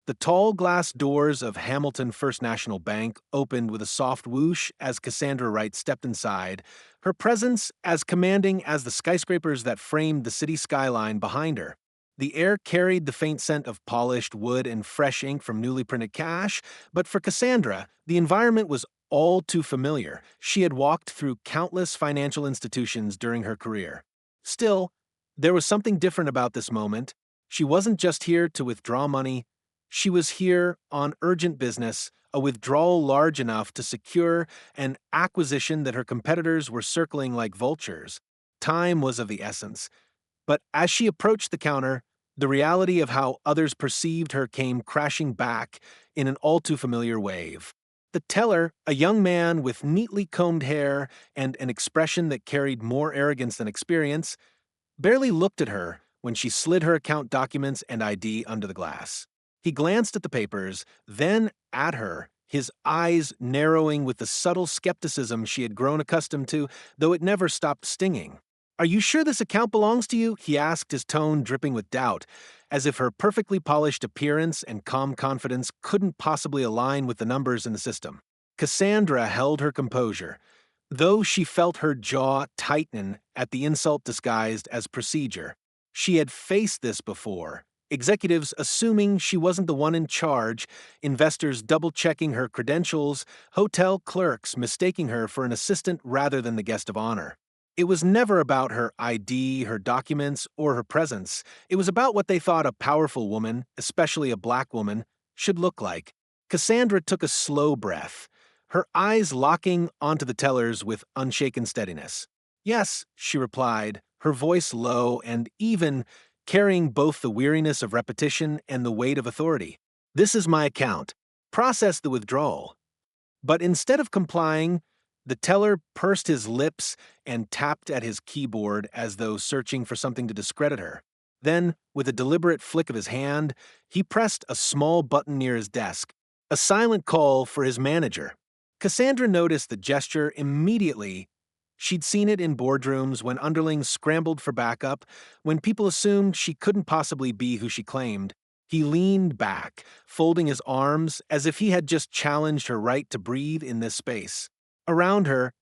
The tall glass doors of Hamilton First National Bank opened with a soft whoosh as Cassandra Wright stepped inside, her presence as commanding as the skyscrapers that framed the city skyline behind her. The air carried the faint scent of polished wood and fresh ink from newly printed cash, but for Cassandra, the environment was all too familiar. She had walked through countless financial institutions during her career. Still, there was something different about this moment. She wasn't just here to withdraw money, she was here on urgent business, a withdrawal large enough to secure an acquisition that her competitors were circling like vultures. Time was of the essence. But as she approached the counter, the reality of how others perceived her came crashing back in an all too familiar wave. The teller, a young man with neatly combed hair and an expression that carried more arrogance than experience, barely looked at her when she slid her account documents and ID under the glass. He glanced at the papers, then at her, his eyes narrowing with the subtle skepticism she had grown accustomed to, though it never stopped stinging. "Are you sure this account belongs to you?" he asked, his tone dripping with doubt, as if her perfectly polished appearance and calm confidence couldn't possibly align with the numbers in the system. Cassandra held her composure, though she felt her jaw tighten at the insult disguised as procedure. She had faced this before. Executives assuming she wasn't the one in charge, investors double-checking her credentials, hotel clerks mistaking her for an assistant rather than the guest of honor. It was never about her ID, her documents, or her presence. It was about what they thought a powerful woman, especially a black woman, should look like. Cassandra took a slow breath, her eyes locking onto the tellers with unshaken steadiness. "Yes," she replied, her voice low and even, carrying both the weariness of repetition and the weight of authority. "This is my account. Process the withdrawal." But instead of complying, the teller pursed his lips and tapped at his keyboard as though searching for something to discredit her. Then, with a deliberate flick of his hand, he pressed a small button near his desk, a silent call for his manager. Cassandra noticed the gesture immediately. She'd seen it in boardrooms when underlings scrambled for backup, when people assumed she couldn't possibly be who she claimed. He leaned back, folding his arms as if he had just challenged her right to breathe in this space. Around her,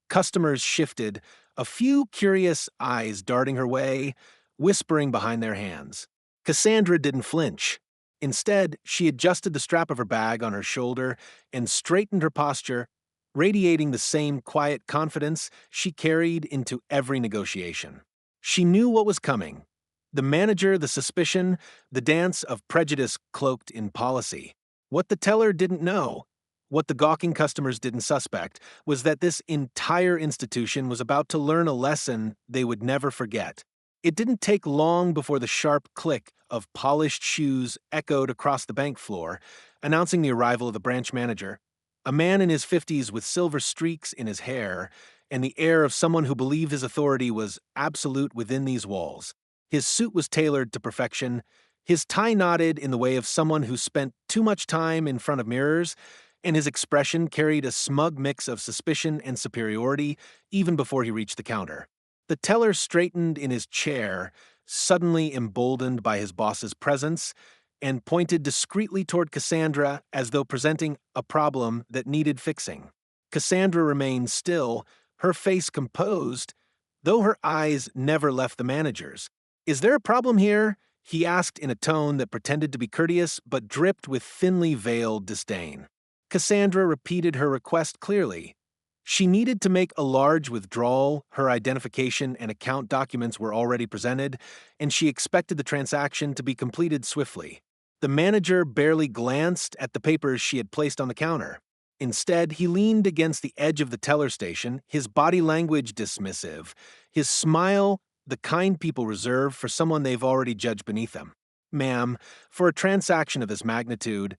customers shifted, a few curious eyes darting her way, whispering behind their hands. Cassandra didn't flinch. Instead, she adjusted the strap of her bag on her shoulder and straightened her posture, radiating the same quiet confidence she carried into every negotiation. She knew what was coming. The manager, the suspicion, the dance of prejudice cloaked in policy. What the teller didn't know, what the gawking customers didn't suspect, was that this entire institution was about to learn a lesson they would never forget. It didn't take long before the sharp click of polished shoes echoed across the bank floor, announcing the arrival of the branch manager, a man in his 50s with silver streaks in his hair and the air of someone who believed his authority was absolute within these walls. His suit was tailored to perfection, his tie knotted in the way of someone who spent too much time in front of mirrors, and his expression carried a smug mix of suspicion and superiority even before he reached the counter. The teller straightened in his chair, suddenly emboldened by his boss's presence, and pointed discreetly toward Cassandra as though presenting a problem that needed fixing. Cassandra remained still, her face composed, though her eyes never left the manager's. "Is there a problem here?" he asked in a tone that pretended to be courteous but dripped with thinly veiled disdain. Cassandra repeated her request clearly. She needed to make a large withdrawal, her identification and account documents were already presented, and she expected the transaction to be completed swiftly. The manager barely glanced at the papers she had placed on the counter. Instead, he leaned against the edge of the teller station, his body language dismissive, his smile the kind people reserve for someone they've already judged beneath them. "Ma'am, for a transaction of this magnitude,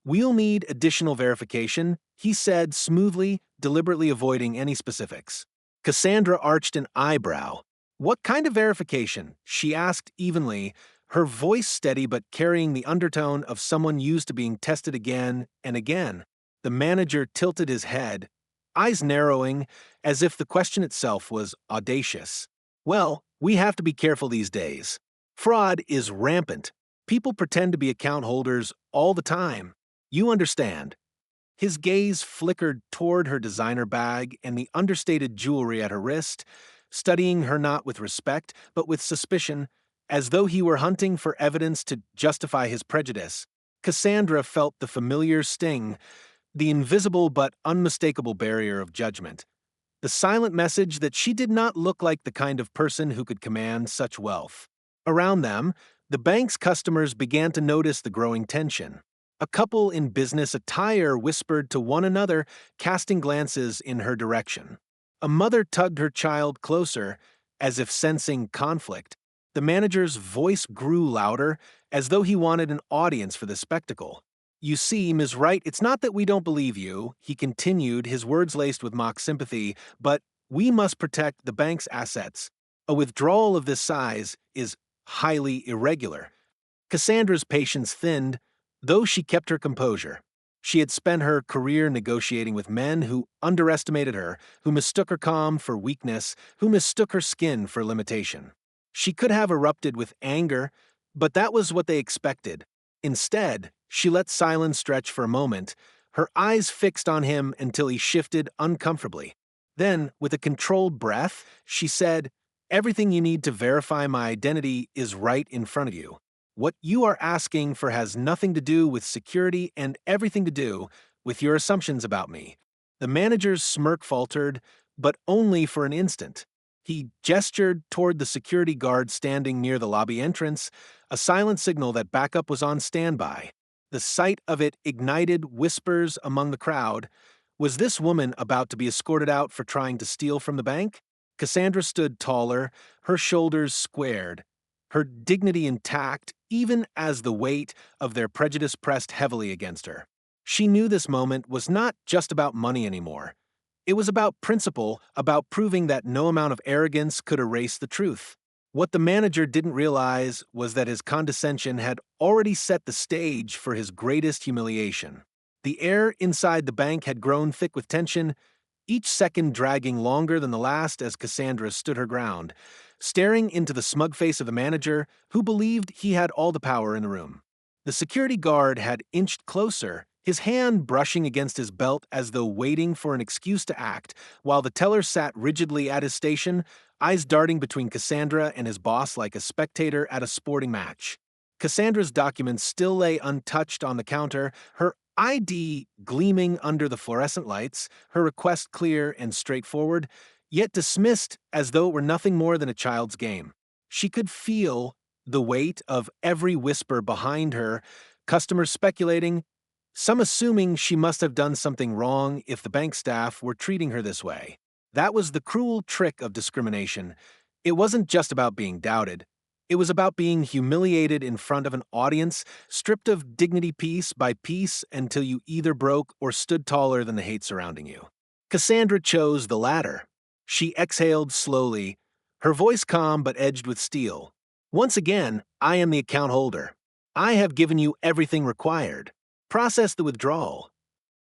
we'll need additional verification," he said smoothly, deliberately avoiding any specifics. Cassandra arched an eyebrow. "What kind of verification?" she asked evenly, her voice steady but carrying the undertone of someone used to being tested again and again. The manager tilted his head, eyes narrowing, as if the question itself was audacious. "Well, we have to be careful these days. Fraud is rampant. People pretend to be account holders all the time. You understand." His gaze flickered toward her designer bag and the understated jewelry at her wrist, studying her not with respect, but with suspicion, as though he were hunting for evidence to justify his prejudice. Cassandra felt the familiar sting, the invisible but unmistakable barrier of judgment. The silent message that she did not look like the kind of person who could command such wealth. Around them, the bank's customers began to notice the growing tension. A couple in business attire whispered to one another, casting glances in her direction. A mother tugged her child closer, as if sensing conflict. The manager's voice grew louder, as though he wanted an audience for the spectacle. "You see, Ms. Wright, it's not that we don't believe you," he continued, his words laced with mock sympathy, "but we must protect the bank's assets. A withdrawal of this size is highly irregular." Cassandra's patience thinned, though she kept her composure. She had spent her career negotiating with men who underestimated her, who mistook her calm for weakness, who mistook her skin for limitation. She could have erupted with anger, but that was what they expected. Instead, she let silence stretch for a moment, her eyes fixed on him until he shifted uncomfortably. Then, with a controlled breath, she said, "Everything you need to verify my identity is right in front of you. What you are asking for has nothing to do with security and everything to do with your assumptions about me." The manager's smirk faltered, but only for an instant. He gestured toward the security guard standing near the lobby entrance, a silent signal that backup was on standby. The sight of it ignited whispers among the crowd. Was this woman about to be escorted out for trying to steal from the bank? Cassandra stood taller, her shoulders squared, her dignity intact, even as the weight of their prejudice pressed heavily against her. She knew this moment was not just about money anymore. It was about principle, about proving that no amount of arrogance could erase the truth. What the manager didn't realize was that his condescension had already set the stage for his greatest humiliation. The air inside the bank had grown thick with tension, each second dragging longer than the last as Cassandra stood her ground, staring into the smug face of the manager, who believed he had all the power in the room. The security guard had inched closer, his hand brushing against his belt as though waiting for an excuse to act, while the teller sat rigidly at his station, eyes darting between Cassandra and his boss like a spectator at a sporting match. Cassandra's documents still lay untouched on the counter, her ID gleaming under the fluorescent lights, her request clear and straightforward, yet dismissed as though it were nothing more than a child's game. She could feel the weight of every whisper behind her, customers speculating, some assuming she must have done something wrong if the bank staff were treating her this way. That was the cruel trick of discrimination. It wasn't just about being doubted. It was about being humiliated in front of an audience, stripped of dignity piece by piece until you either broke or stood taller than the hate surrounding you. Cassandra chose the latter. She exhaled slowly, her voice calm but edged with steel. "Once again, I am the account holder. I have given you everything required. Process the withdrawal."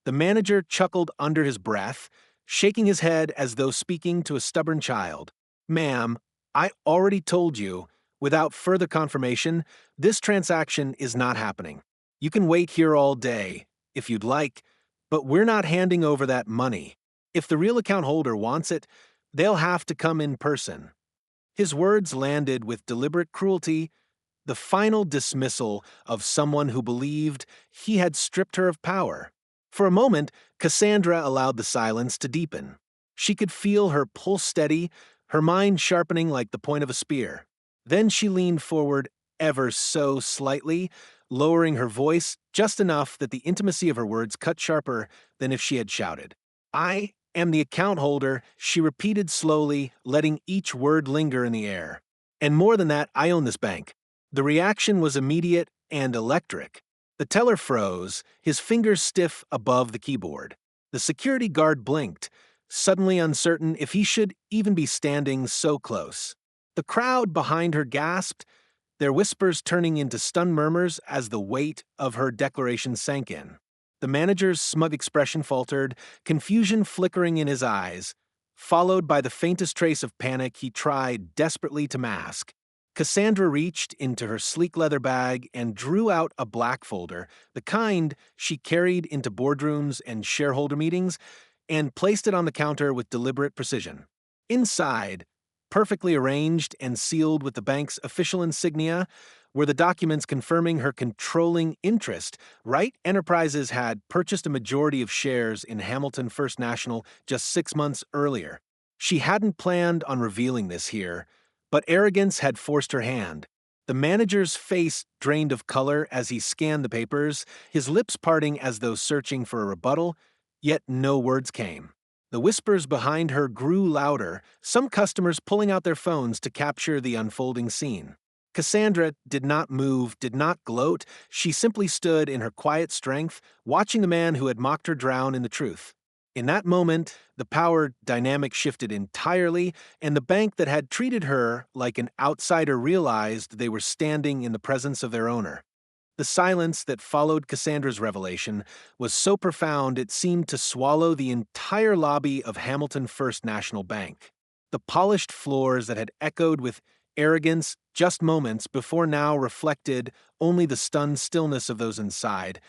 The manager chuckled under his breath, shaking his head as though speaking to a stubborn child. "Ma'am, I already told you, without further confirmation, this transaction is not happening. You can wait here all day, if you'd like, but we're not handing over that money. If the real account holder wants it, they'll have to come in person." His words landed with deliberate cruelty, the final dismissal of someone who believed he had stripped her of power. For a moment, Cassandra allowed the silence to deepen. She could feel her pulse steady, her mind sharpening like the point of a spear. Then she leaned forward ever so slightly, lowering her voice just enough that the intimacy of her words cut sharper than if she had shouted. "I am the account holder," she repeated slowly, letting each word linger in the air. "And more than that, I own this bank." The reaction was immediate and electric. The teller froze, his fingers stiff above the keyboard. The security guard blinked, suddenly uncertain if he should even be standing so close. The crowd behind her gasped, their whispers turning into stunned murmurs as the weight of her declaration sank in. The manager's smug expression faltered, confusion flickering in his eyes, followed by the faintest trace of panic he tried desperately to mask. Cassandra reached into her sleek leather bag and drew out a black folder, the kind she carried into boardrooms and shareholder meetings, and placed it on the counter with deliberate precision. Inside, perfectly arranged and sealed with the bank's official insignia, were the documents confirming her controlling interest. Wright Enterprises had purchased a majority of shares in Hamilton First National just 6 months earlier. She hadn't planned on revealing this here, but arrogance had forced her hand. The manager's face drained of color as he scanned the papers, his lips parting as though searching for a rebuttal, yet no words came. The whispers behind her grew louder, some customers pulling out their phones to capture the unfolding scene. Cassandra did not move, did not gloat. She simply stood in her quiet strength, watching the man who had mocked her drown in the truth. In that moment, the power dynamic shifted entirely, and the bank that had treated her like an outsider realized they were standing in the presence of their owner. The silence that followed Cassandra's revelation was so profound it seemed to swallow the entire lobby of Hamilton First National Bank. The polished floors that had echoed with arrogance just moments before now reflected only the stunned stillness of those inside.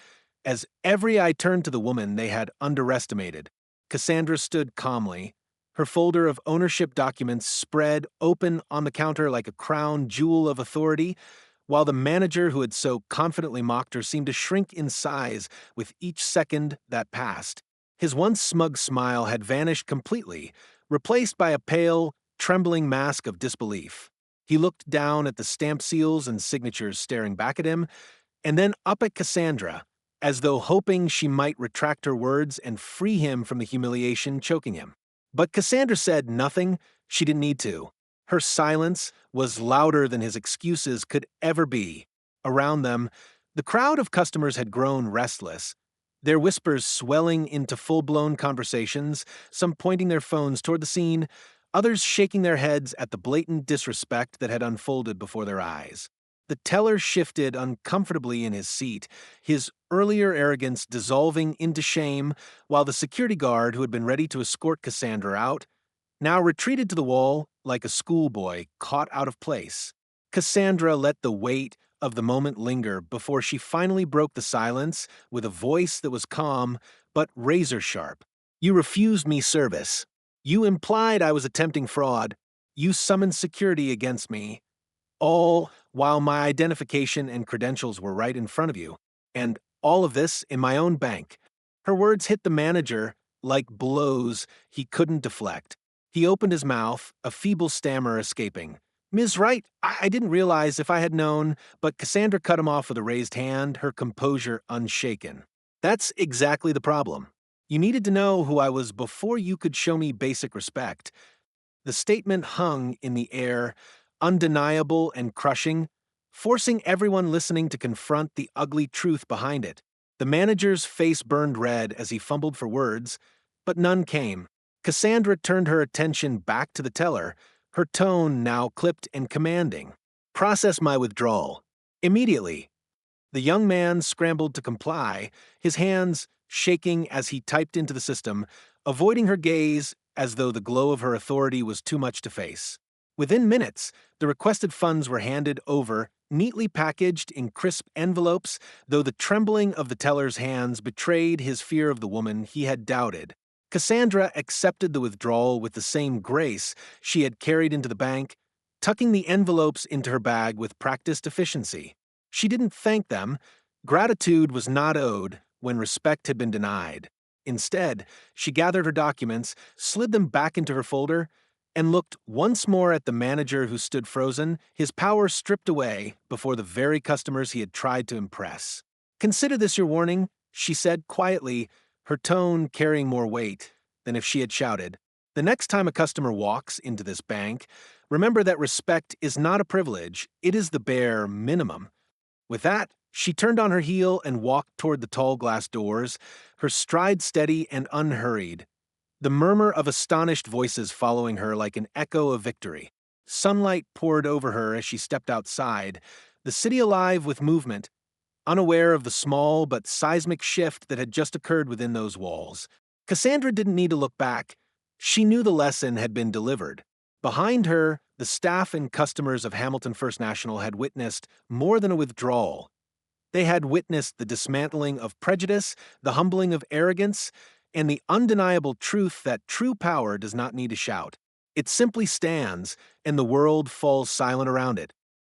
As every eye turned to the woman they had underestimated, Cassandra stood calmly, her folder of ownership documents spread open on the counter like a crown jewel of authority, while the manager who had so confidently mocked her seemed to shrink in size with each second that passed. His once smug smile had vanished completely, replaced by a pale, trembling mask of disbelief. He looked down at the stamp seals and signatures staring back at him, and then up at Cassandra, as though hoping she might retract her words and free him from the humiliation choking him. But Cassandra said nothing. She didn't need to. Her silence was louder than his excuses could ever be. Around them, the crowd of customers had grown restless, their whispers swelling into full-blown conversations, some pointing their phones toward the scene, others shaking their heads at the blatant disrespect that had unfolded before their eyes. The teller shifted uncomfortably in his seat, his earlier arrogance dissolving into shame, while the security guard who had been ready to escort Cassandra out now retreated to the wall like a schoolboy caught out of place. Cassandra let the weight of the moment linger before she finally broke the silence with a voice that was calm but razor-sharp. "You refused me service. You implied I was attempting fraud. You summoned security against me. All while my identification and credentials were right in front of you. And all of this in my own bank." Her words hit the manager like blows he couldn't deflect. He opened his mouth, a feeble stammer escaping. "Ms. Wright, I didn't realize if I had known," but Cassandra cut him off with a raised hand, her composure unshaken. "That's exactly the problem. You needed to know who I was before you could show me basic respect." The statement hung in the air, undeniable and crushing, forcing everyone listening to confront the ugly truth behind it. The manager's face burned red as he fumbled for words, but none came. Cassandra turned her attention back to the teller, her tone now clipped and commanding. "Process my withdrawal. Immediately." The young man scrambled to comply, his hands shaking as he typed into the system, avoiding her gaze as though the glow of her authority was too much to face. Within minutes, the requested funds were handed over, neatly packaged in crisp envelopes, though the trembling of the teller's hands betrayed his fear of the woman he had doubted. Cassandra accepted the withdrawal with the same grace she had carried into the bank, tucking the envelopes into her bag with practiced efficiency. She didn't thank them. Gratitude was not owed when respect had been denied. Instead, she gathered her documents, slid them back into her folder, and looked once more at the manager who stood frozen, his power stripped away before the very customers he had tried to impress. "Consider this your warning," she said quietly, her tone carrying more weight than if she had shouted. "The next time a customer walks into this bank, remember that respect is not a privilege, it is the bare minimum." With that, she turned on her heel and walked toward the tall glass doors, her stride steady and unhurried, the murmur of astonished voices following her like an echo of victory. Sunlight poured over her as she stepped outside, the city alive with movement, unaware of the small but seismic shift that had just occurred within those walls. Cassandra didn't need to look back. She knew the lesson had been delivered. Behind her, the staff and customers of Hamilton First National had witnessed more than a withdrawal. They had witnessed the dismantling of prejudice, the humbling of arrogance, and the undeniable truth that true power does not need to shout. It simply stands, and the world falls silent around it.